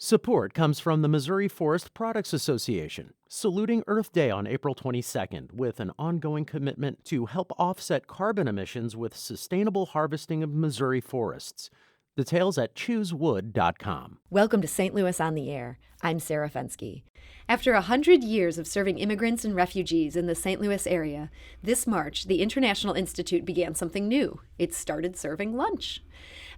Support comes from the Missouri Forest Products Association, saluting Earth Day on April 22nd with an ongoing commitment to help offset carbon emissions with sustainable harvesting of Missouri forests. Details at choosewood.com. Welcome to St. Louis on the Air. I'm Sarah Fenske. After 100 years of serving immigrants and refugees in the St. Louis area, this March, the International Institute began something new. It started serving lunch.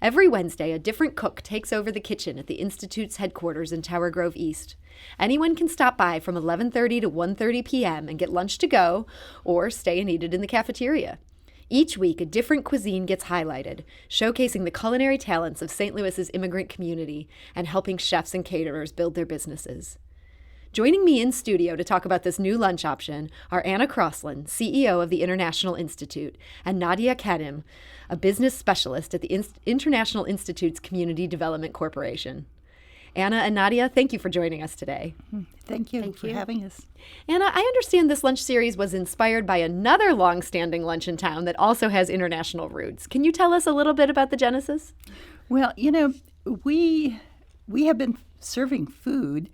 Every Wednesday, a different cook takes over the kitchen at the Institute's headquarters in Tower Grove East. Anyone can stop by from 11:30 to 1:30 p.m. and get lunch to go or stay and eat it in the cafeteria. Each week, a different cuisine gets highlighted, showcasing the culinary talents of St. Louis's immigrant community and helping chefs and caterers build their businesses. Joining me in studio to talk about this new lunch option are Anna Crosslin, CEO of the International Institute, and Nadya Kanim, a business specialist at the International Institute's Community Development Corporation. Anna and Nadya, thank you for joining us today. Thank you for having us. Anna, I understand this lunch series was inspired by another long-standing lunch in town that also has international roots. Can you tell us a little bit about the genesis? Well, we have been serving food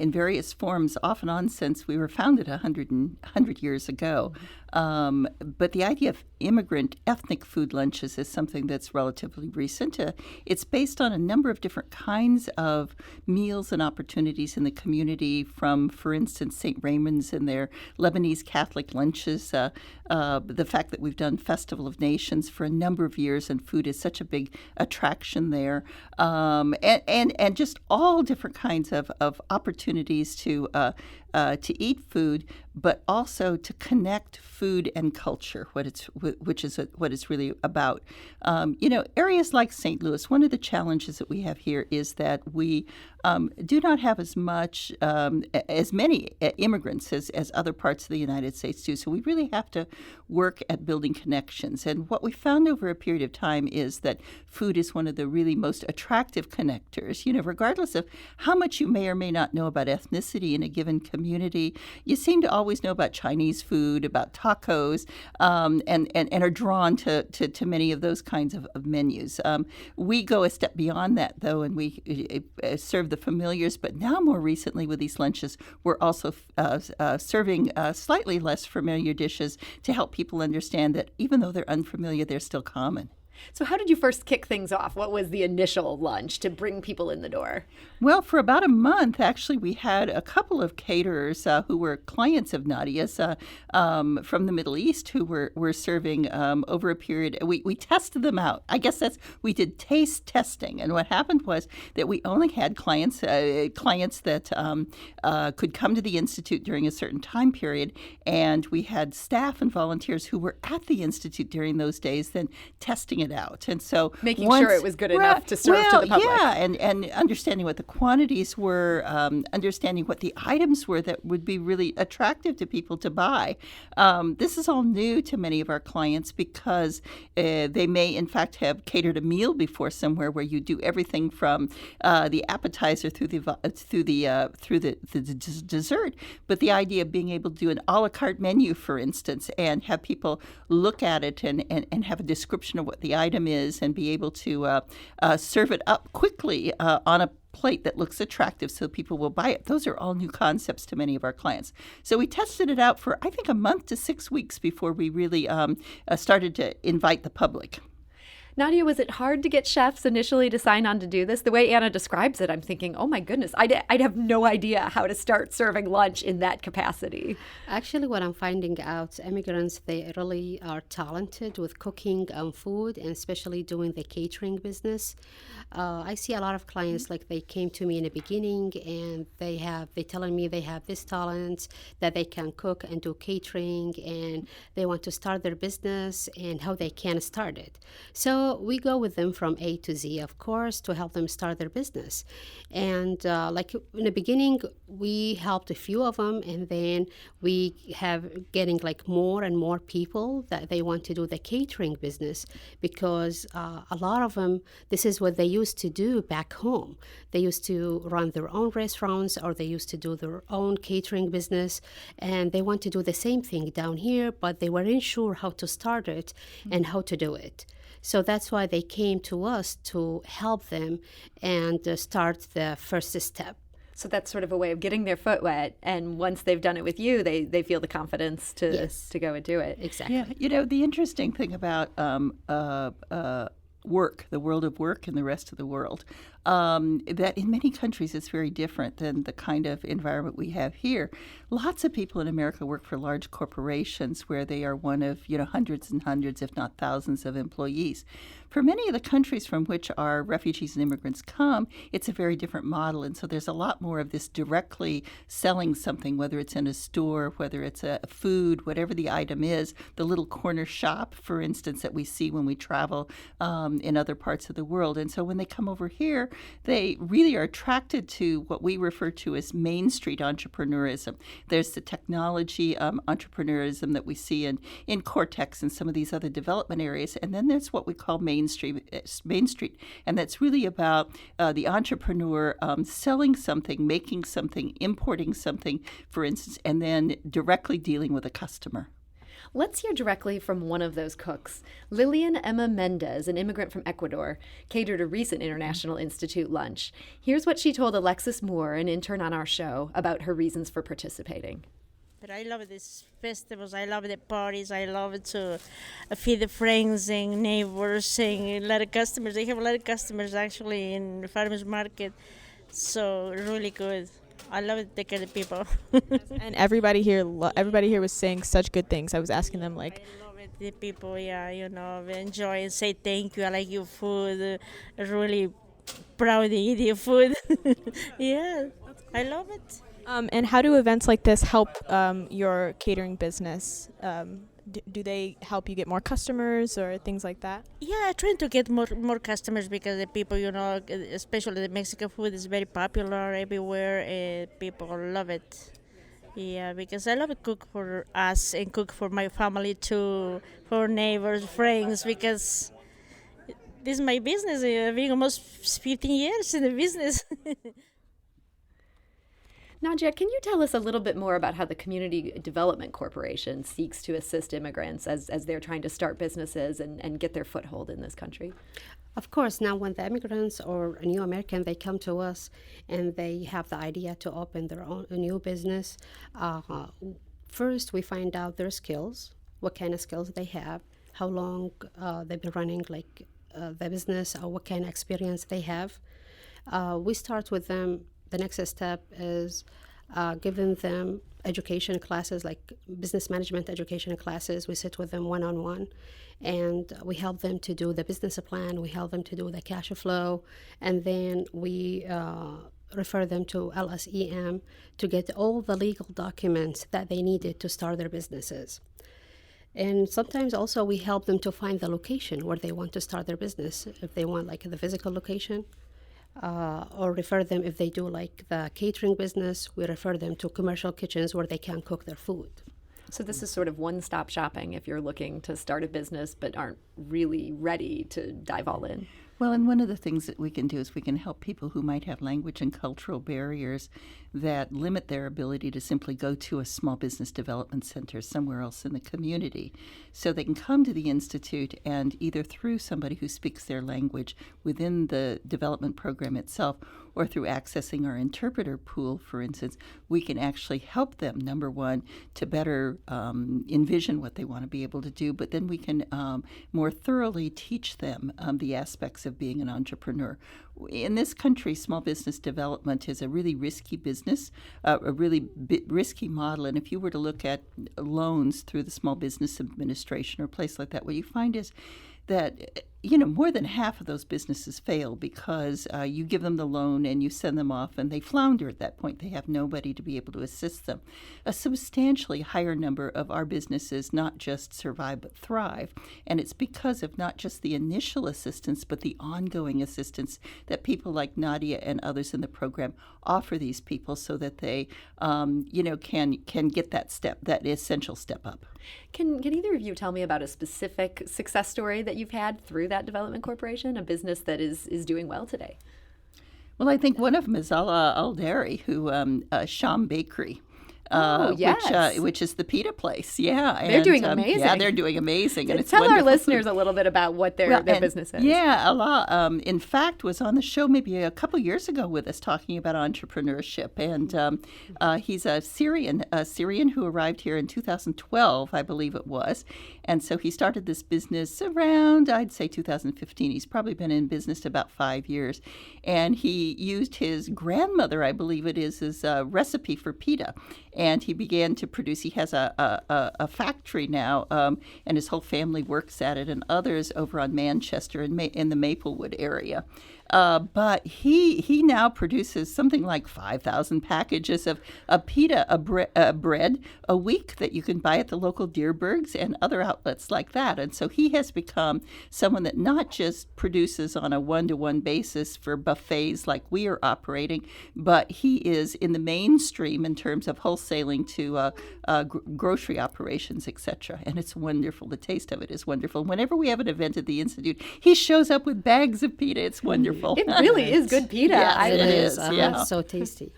in various forms off and on since we were founded 100 years ago. But the idea of immigrant ethnic food lunches is something that's relatively recent. It's based on a number of different kinds of meals and opportunities in the community from, for instance, St. Raymond's and their Lebanese Catholic lunches, the fact that we've done Festival of Nations for a number of years and food is such a big attraction there, and just all different kinds of opportunities to eat food, but also to connect food and culture, which is what it's really about. Areas like St. Louis, one of the challenges that we have here is that we do not have as many immigrants as other parts of the United States do. So we really have to work at building connections. And what we found over a period of time is that food is one of the really most attractive connectors. Regardless of how much you may or may not know about ethnicity in a given community, you seem to always know about Chinese food, about tacos, and are drawn to many of those kinds of menus. We go a step beyond that, though, and we serve the familiars, but now more recently with these lunches, we're also serving slightly less familiar dishes to help people understand that even though they're unfamiliar, they're still common. So how did you first kick things off? What was the initial lunch to bring people in the door? Well, for about a month, actually, we had a couple of caterers who were clients of Nadya's from the Middle East who were serving over a period. We tested them out. I guess we did taste testing. And what happened was that we only had clients that could come to the Institute during a certain time period. And we had staff and volunteers who were at the Institute during those days then testing it out. And so making sure it was good enough to serve to the public. Yeah, and understanding what the quantities were, understanding what the items were that would be really attractive to people to buy. This is all new to many of our clients because they may in fact have catered a meal before somewhere where you do everything from the appetizer through the dessert. But the idea of being able to do an a la carte menu, for instance, and have people look at it and have a description of what the item is and be able to serve it up quickly on a plate that looks attractive so people will buy it. Those are all new concepts to many of our clients. So we tested it out for, I think, a month to 6 weeks before we really started to invite the public. Nadya, was it hard to get chefs initially to sign on to do this? The way Anna describes it, I'm thinking, oh my goodness, I'd have no idea how to start serving lunch in that capacity. Actually, what I'm finding out, immigrants, they really are talented with cooking food and especially doing the catering business. I see a lot of clients, like they came to me in the beginning and they telling me they have this talent, that they can cook and do catering, and they want to start their business and how they can start it. So we go with them from A to Z, of course, to help them start their business. And like in the beginning, we helped a few of them, and then we have getting like more and more people that they want to do the catering business because a lot of them, this is what they used to do back home. They used to run their own restaurants or they used to do their own catering business, and they want to do the same thing down here, but they weren't sure how to start it and how to do it. So that's why they came to us to help them and start the first step. So that's sort of a way of getting their foot wet, and once they've done it with you, they feel the confidence to go and do it. Exactly. Yeah, the interesting thing about work, the world of work in the rest of the world, that in many countries it's very different than the kind of environment we have here. Lots of people in America work for large corporations where they are one of hundreds and hundreds, if not thousands, of employees. For many of the countries from which our refugees and immigrants come, it's a very different model, and so there's a lot more of this directly selling something, whether it's in a store, whether it's a food, whatever the item is, the little corner shop, for instance, that we see when we travel in other parts of the world. And so when they come over here, they really are attracted to what we refer to as Main Street entrepreneurism. There's the technology entrepreneurism that we see in Cortex and some of these other development areas, and then there's what we call Main Street, and that's really about the entrepreneur selling something, making something, importing something, for instance, and then directly dealing with a customer. Let's hear directly from one of those cooks. Lilian Emma Mendez, an immigrant from Ecuador, catered a recent International Institute lunch. Here's what she told Alexis Moore, an intern on our show, about her reasons for participating. But I love these festivals, I love the parties, I love to feed the friends and neighbors and a lot of customers. They have a lot of customers actually in the farmers market, so really good. I love it, the kind of people. And everybody here was saying such good things. I was asking them I love it, the people, they enjoy and say thank you, I like your food, really proud to eat your food. Yeah, I love it. And how do events like this help your catering business? Do they help you get more customers or things like that? Yeah, I'm trying to get more customers because the people, especially the Mexican food is very popular everywhere and people love it. Yeah, because I love to cook for us and cook for my family too, for neighbors, friends, because this is my business. I've been almost 15 years in the business. Nadya, can you tell us a little bit more about how the Community Development Corporation seeks to assist immigrants as they're trying to start businesses and get their foothold in this country? Of course, now when the immigrants or a new American, they come to us and they have the idea to open their own a new business, first we find out their skills, what kind of skills they have, how long they've been running the business, or what kind of experience they have. We start with them. The next step is giving them education classes, like business management education classes. We sit with them one-on-one, and we help them to do the business plan. We help them to do the cash flow, and then we refer them to LSEM to get all the legal documents that they needed to start their businesses. And sometimes also we help them to find the location where they want to start their business, if they want the physical location. Or refer them, if they do the catering business, we refer them to commercial kitchens where they can cook their food. So this is sort of one-stop shopping if you're looking to start a business but aren't really ready to dive all in. Well, and one of the things that we can do is we can help people who might have language and cultural barriers that limit their ability to simply go to a small business development center somewhere else in the community. So they can come to the Institute, and either through somebody who speaks their language within the development program itself, or through accessing our interpreter pool, for instance, we can actually help them, number one, to better envision what they want to be able to do, but then we can more thoroughly teach them the aspects of being an entrepreneur. In this country, small business development is a really risky business, a really risky model, and if you were to look at loans through the Small Business Administration or a place like that, what you find is that more than half of those businesses fail because you give them the loan and you send them off and they flounder at that point. They have nobody to be able to assist them. A substantially higher number of our businesses not just survive but thrive, and it's because of not just the initial assistance but the ongoing assistance that people like Nadya and others in the program offer these people so that they can get that essential step up. Can either of you tell me about a specific success story that you've had through that development corporation, a business that is doing well today? Well, I think one of them is Ala Al-Dari, who Sham Bakery. Yes. which is the pita place. Yeah, They're doing amazing. Yeah, they're doing amazing, and it's Tell our wonderful listeners food. a little bit about what their business is. Yeah, a lot. In fact, was on the show maybe a couple years ago with us talking about entrepreneurship, and he's a Syrian who arrived here in 2012, I believe it was, and so he started this business around, I'd say 2015. He's probably been in business about 5 years, and he used his grandmother, I believe it is, as a recipe for pita, and he began to produce. He has a factory now, and his whole family works at it, and others over on Manchester in the Maplewood area. But he now produces something like 5,000 packages of pita bread a week that you can buy at the local Dierbergs and other outlets like that. And so he has become someone that not just produces on a one-to-one basis for buffets like we are operating, but he is in the mainstream in terms of wholesaling to grocery operations, etc. And it's wonderful. The taste of it is wonderful. Whenever we have an event at the Institute, he shows up with bags of pita. It's wonderful. It really is good pita. Yes, it is. It's so tasty.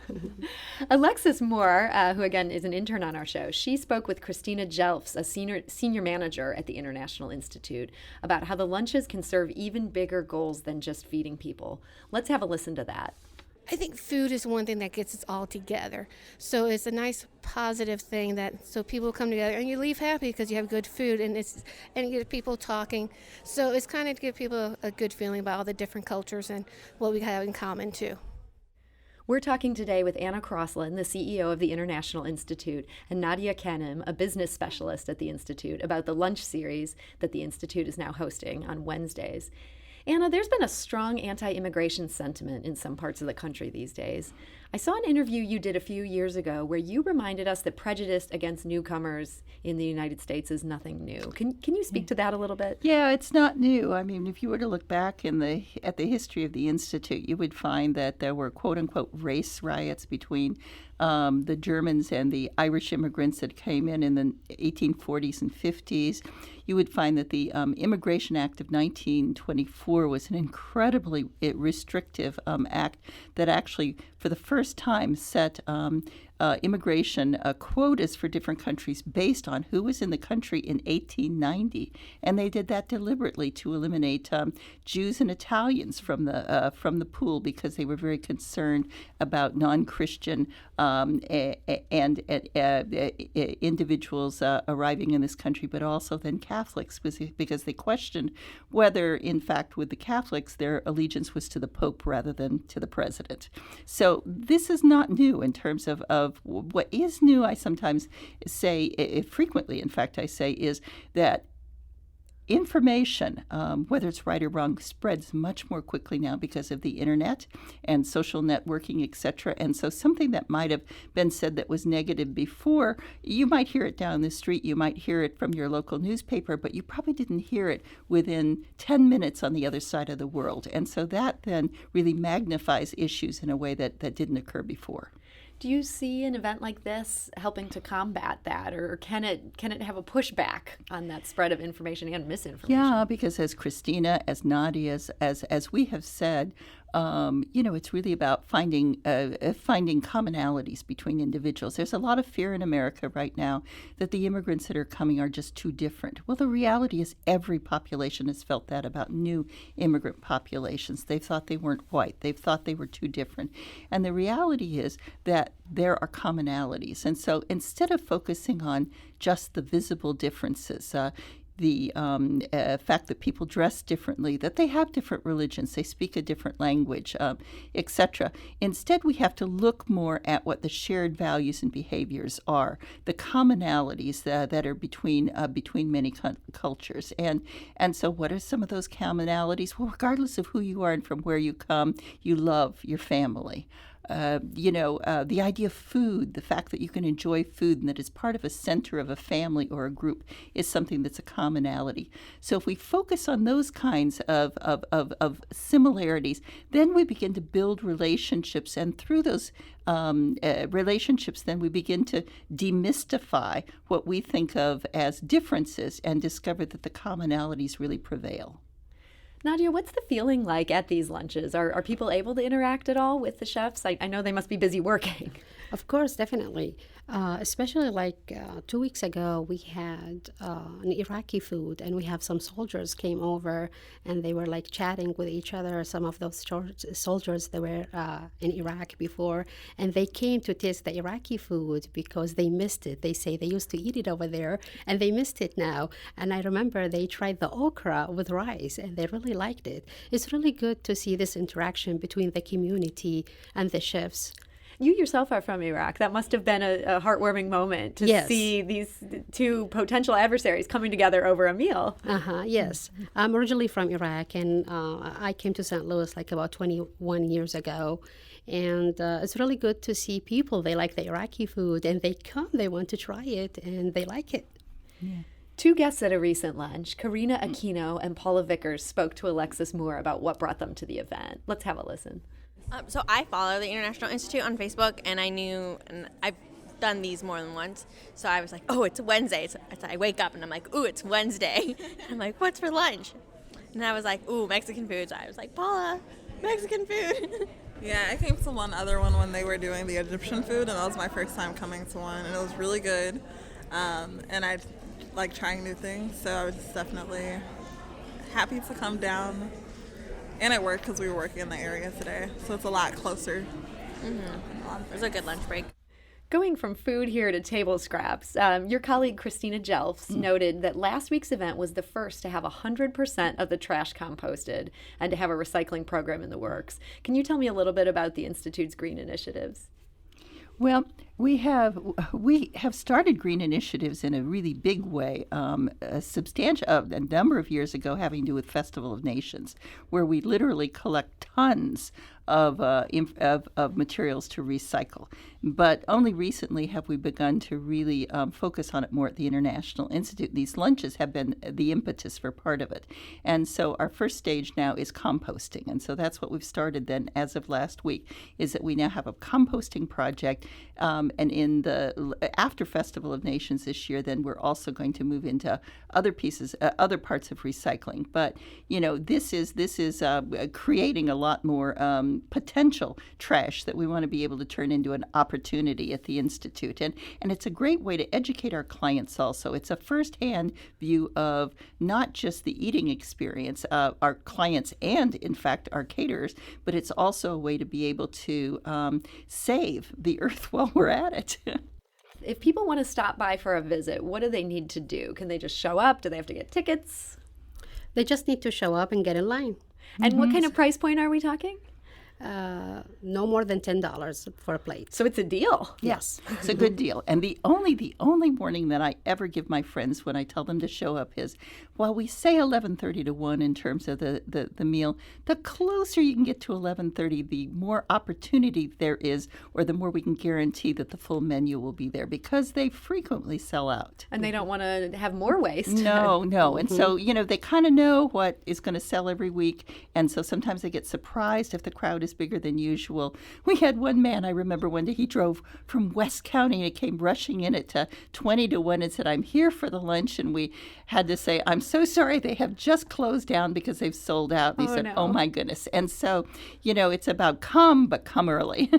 Alexis Moore, who again is an intern on our show, she spoke with Christina Jelfs, a senior manager at the International Institute, about how the lunches can serve even bigger goals than just feeding people. Let's have a listen to that. I think food is one thing that gets us all together. So it's a nice positive thing so people come together and you leave happy because you have good food and you get people talking. So it's kind of to give people a good feeling about all the different cultures and what we have in common too. We're talking today with Anna Crosslin, the CEO of the International Institute, and Nadya Kanim, a business specialist at the Institute, about the lunch series that the Institute is now hosting on Wednesdays. Anna, there's been a strong anti-immigration sentiment in some parts of the country these days. I saw an interview you did a few years ago where you reminded us that prejudice against newcomers in the United States is nothing new. Can you speak to that a little bit? Yeah, it's not new. I mean, if you were to look back at the history of the Institute, you would find that there were quote-unquote race riots between the Germans and the Irish immigrants that came in the 1840s and 50s. You would find that the Immigration Act of 1924 was an incredibly restrictive act that actually, for the first time, set immigration quotas for different countries based on who was in the country in 1890, and they did that deliberately to eliminate Jews and Italians from the pool because they were very concerned about non-Christian and individuals arriving in this country, but also then Catholics, because they questioned whether, in fact, with the Catholics, their allegiance was to the Pope rather than to the president. So this is not new in terms of what is new. I sometimes say, frequently, in fact, I say, is that information, whether it's right or wrong, spreads much more quickly now because of the internet and social networking, etc. And so something that might have been said that was negative before, you might hear it down the street, you might hear it from your local newspaper, but you probably didn't hear it within 10 minutes on the other side of the world. And so that then really magnifies issues in a way that didn't occur before. Do you see an event like this helping to combat that, or can it have a pushback on that spread of information and misinformation? Yeah, because as Christina, as Nadia, as we have said, it's really about finding commonalities between individuals. There's a lot of fear in America right now that the immigrants that are coming are just too different. Well, the reality is every population has felt that about new immigrant populations. They thought they weren't white. They thought they were too different. And the reality is that there are commonalities. And so instead of focusing on just the visible differences, the fact that people dress differently, that they have different religions, they speak a different language, etc. Instead, we have to look more at what the shared values and behaviors are, the commonalities that are between many cultures. And so what are some of those commonalities? Well, regardless of who you are and from where you come, you love your family. The idea of food, the fact that you can enjoy food and that it's part of a center of a family or a group is something that's a commonality. So if we focus on those kinds of similarities, then we begin to build relationships, and through those relationships, then we begin to demystify what we think of as differences and discover that the commonalities really prevail. Nadya, what's the feeling like at these lunches? Are people able to interact at all with the chefs? I know they must be busy working. Of course, definitely. Especially like 2 weeks ago, we had an Iraqi food, and we have some soldiers came over, and they were like chatting with each other. Some of those soldiers that were in Iraq before, and they came to taste the Iraqi food because they missed it. They say they used to eat it over there, and they missed it now. And I remember they tried the okra with rice, and they really liked it. It's really good to see this interaction between the community and the chefs. You yourself are from Iraq. That must have been a heartwarming moment to Yes. see these two potential adversaries coming together over a meal. Yes. I'm originally from Iraq, and I came to St. Louis like about 21 years ago. And it's really good to see people. They like the Iraqi food, and they come, they want to try it, and they like it. Two guests at a recent lunch, Karina Aquino and Paula Vickers, spoke to Alexis Moore about what brought them to the event. Let's have a listen. So I follow the International Institute on Facebook, and I knew, and I've done these more than once, so I was like, oh, it's Wednesday. So I wake up, and I'm like, ooh, it's Wednesday. I'm like, what's for lunch? And I was like, ooh, Mexican food. So I was like, Paula, Mexican food. Yeah, I came to one other one when they were doing the Egyptian food, and that was my first time coming to one, and it was really good. And I like trying new things, so I was definitely happy to come down. And it worked because we were working in the area today, so it's a lot closer. It was a good lunch break. Going from food here to table scraps, your colleague Christina Jelfs noted that last week's event was the first to have 100% of the trash composted and to have a recycling program in the works. Can you tell me a little bit about the Institute's green initiatives? Well, we have started green initiatives in a really big way. A number of years ago, having to do with Festival of Nations, where we literally collect tons of materials to recycle. But only recently have we begun to really focus on it more at the International Institute. These lunches have been the impetus for part of it. And so our first stage now is composting. And so that's what we've started then as of last week, is that we now have a composting project. And in the after Festival of Nations this year, then we're also going to move into other pieces, other parts of recycling. But, you know, this is creating a lot more potential trash that we want to be able to turn into an opportunity at the Institute. And it's a great way to educate our clients also. It's a firsthand view of not just the eating experience of our clients and, in fact, our caterers, but it's also a way to be able to save the earth while we're at it. If people want to stop by for a visit, what do they need to do? Can they just show up? Do they have to get tickets? They just need to show up and get in line. And what kind of price point are we talking? No more than $10 for a plate. So it's a deal. Yes. It's a good deal. And the only warning that I ever give my friends when I tell them to show up is, while we say 11:30 to 1 in terms of the meal, the closer you can get to 11:30, the more opportunity there is, or the more we can guarantee that the full menu will be there, because they frequently sell out. And they don't want to have more waste. No. And so, you know, they kind of know what is going to sell every week. And so sometimes they get surprised if the crowd is bigger than usual. We had one man, I remember one day, he drove from West County and he came rushing in at 20 to 1 and said, I'm here for the lunch. And we had to say, I'm so sorry, they have just closed down because they've sold out. And he said, no. Oh my goodness. And so, you know, it's about come, but come early.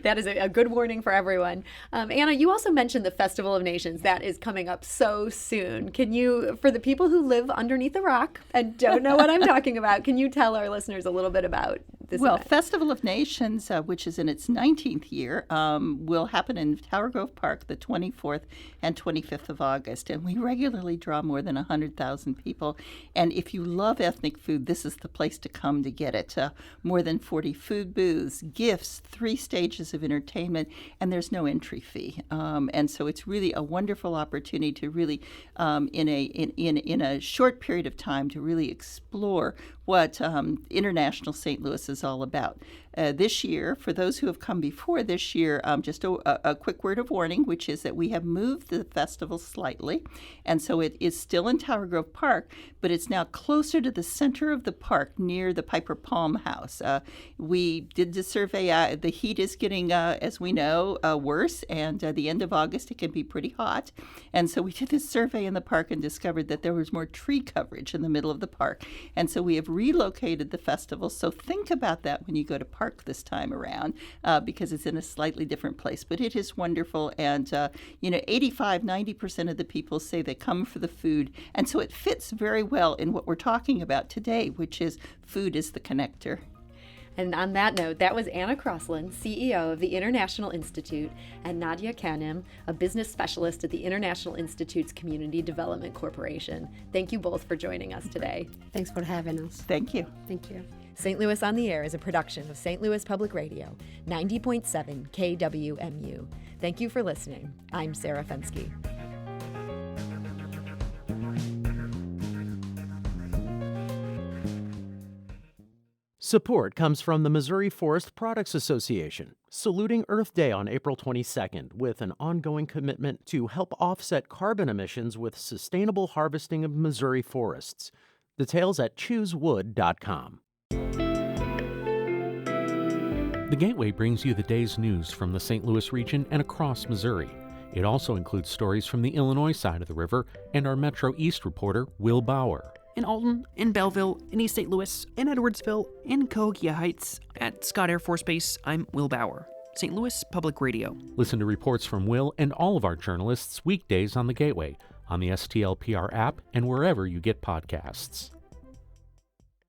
That is a good warning for everyone. Anna, you also mentioned the Festival of Nations. That is coming up so soon. Can you, for the people who live underneath a rock and don't know what I'm talking about, can you tell our listeners a little bit about this event? Festival of Nations, which is in its 19th year, will happen in Tower Grove Park the 24th and 25th of August. And we regularly draw more than 100,000 people. And if you love ethnic food, this is the place to come to get it. More than 40 food booths, gifts, 3 stages of entertainment, and there's no entry fee. And so it's really a wonderful opportunity to really, in a short period of time, to really explore what International St. Louis is all about. This year, for those who have come before this year, just a quick word of warning, which is that we have moved the festival slightly. And so it is still in Tower Grove Park, but it's now closer to the center of the park near the Piper Palm House. We did the survey. The heat is getting, as we know, worse. And at the end of August, it can be pretty hot. And so we did this survey in the park and discovered that there was more tree coverage in the middle of the park. And so we have relocated the festival. So think about that when you go to Park park this time around because it's in a slightly different place. But it is wonderful. And, 85-90% of the people say they come for the food. And so it fits very well in what we're talking about today, which is food is the connector. And on that note, that was Anna Crosslin, CEO of the International Institute, and Nadya Kanim, a business specialist at the International Institute's Community Development Corporation. Thank you both for joining us today. Thanks for having us. Thank you. Thank you. St. Louis on the Air is a production of St. Louis Public Radio, 90.7 KWMU. Thank you for listening. I'm Sarah Fenske. Support comes from the Missouri Forest Products Association, saluting Earth Day on April 22nd with an ongoing commitment to help offset carbon emissions with sustainable harvesting of Missouri forests. Details at choosewood.com. The Gateway brings you the day's news from the St. Louis region and across Missouri. It also includes stories from the Illinois side of the river and our Metro East reporter, Will Bauer. In Alton, in Belleville, in East St. Louis, in Edwardsville, in Cahokia Heights, at Scott Air Force Base, I'm Will Bauer, St. Louis Public Radio. Listen to reports from Will and all of our journalists weekdays on The Gateway, on the STLPR app, and wherever you get podcasts.